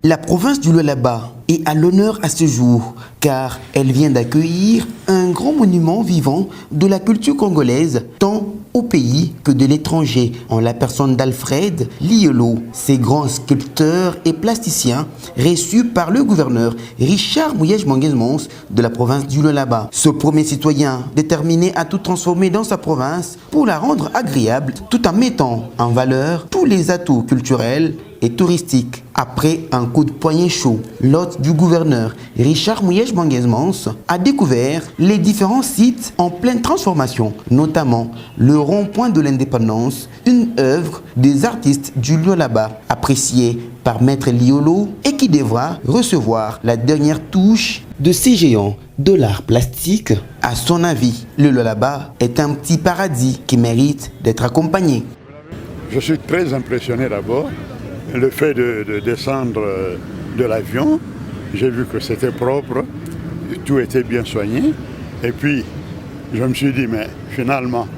La province du Lualaba est à l'honneur à ce jour car elle vient d'accueillir un grand monument vivant de la culture congolaise tant au pays que de l'étranger en la personne d'Alfred Liolo, ces grands sculpteurs et plasticiens reçus par le gouverneur Richard Mouyej-Manguez-Mons de la province du Lualaba. Ce premier citoyen déterminé à tout transformer dans sa province pour la rendre agréable tout en mettant en valeur tous les atouts culturels et touristique. Après un coup de poignet chaud, l'hôte du gouverneur Richard Mouyej-Manguez-Mons a découvert les différents sites en pleine transformation, notamment le rond-point de l'indépendance, une œuvre des artistes du Lualaba, appréciée par Maître Liolo et qui devra recevoir la dernière touche de ces géants de l'art plastique. À son avis, le Lualaba est un petit paradis qui mérite d'être accompagné. Je suis très impressionné d'abord. Le fait de descendre de l'avion, j'ai vu que c'était propre, tout était bien soigné. Et puis, je me suis dit, mais finalement,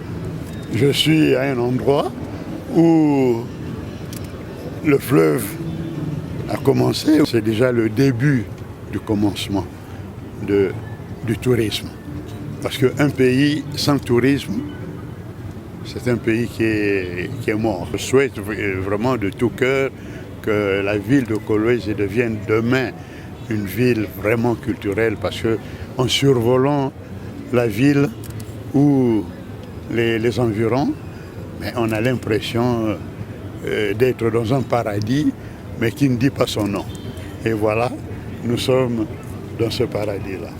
je suis à un endroit où le fleuve a commencé. C'est déjà le début du commencement du tourisme. Parce qu'un pays sans tourisme, c'est un pays qui est mort. Je souhaite vraiment de tout cœur que la ville de Kolwezi devienne demain une ville vraiment culturelle parce qu'en survolant la ville ou les environs, mais on a l'impression d'être dans un paradis mais qui ne dit pas son nom. Et voilà, nous sommes dans ce paradis-là.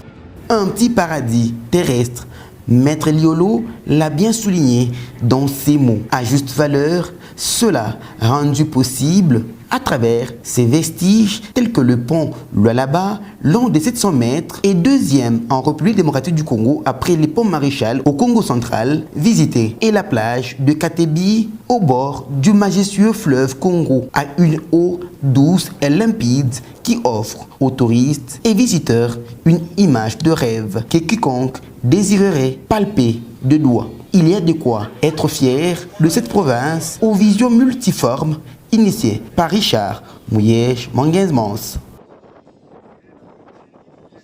Un petit paradis terrestre. Maître Liolo l'a bien souligné dans ses mots. À juste valeur, cela rendu possible à travers ces vestiges tels que le pont Lualaba, long de 700 mètres et deuxième en République démocratique du Congo après les ponts Maréchal au Congo central visité et la plage de Katebi au bord du majestueux fleuve Congo à une eau douce et limpide qui offre aux touristes et visiteurs une image de rêve que quiconque désirerait palper de doigts. Il y a de quoi être fier de cette province aux visions multiformes initiée par Richard Mouyej-Manguez-Mons.